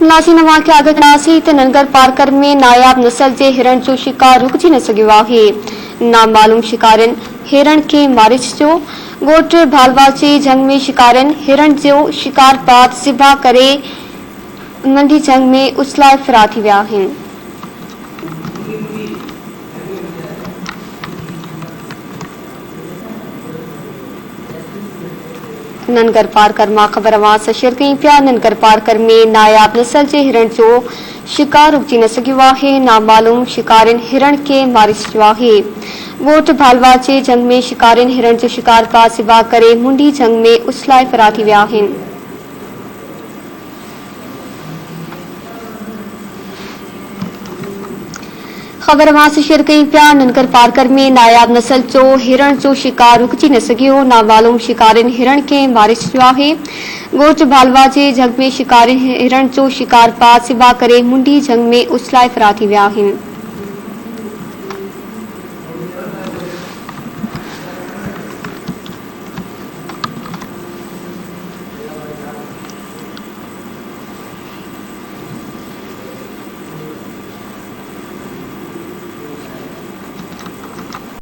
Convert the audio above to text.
नासी नवा के आगे नासी ते ननगर पार्कर में नायाब नस्ल जे हिरण जो शिकार रुकजी न सघियो आहे। नामालूम शिकारन हिरण के मारे छो। गोट भालवा जे जंग में शिकारन हिरण जो शिकार बाद ज़िबा करे मंडी जंग में उछलाए फरार थी विया आहिनि। ननगर पार्कर मां खबर आवाज़ शेयर कई पिया। ननगर पार्कर में नायाब नस्ल जे हिरण जो शिकार रुकजी न सघियो आहे। नामालूम शिकारन हिरण के मारे छो आहे। गोट भालवा जे जंग में शिकारन हिरण जो शिकार बाद ज़िबा करे मुंडी जंग में उछलाए फरार थी विया आहिनि। खबर आवाज़ शेयर कई पिया। ननगर पार्कर में नायाब नस्ल जो हिरण जो शिकार रुकजी न सघियो। नामालूम शिकारन हिरण के मारे छो आहे। गोट भालवा जे जंग में शिकारन हिरण जो शिकार बाद ज़िबा करे मुंडी जंग में उछलाए फरार थी विया आहिनि।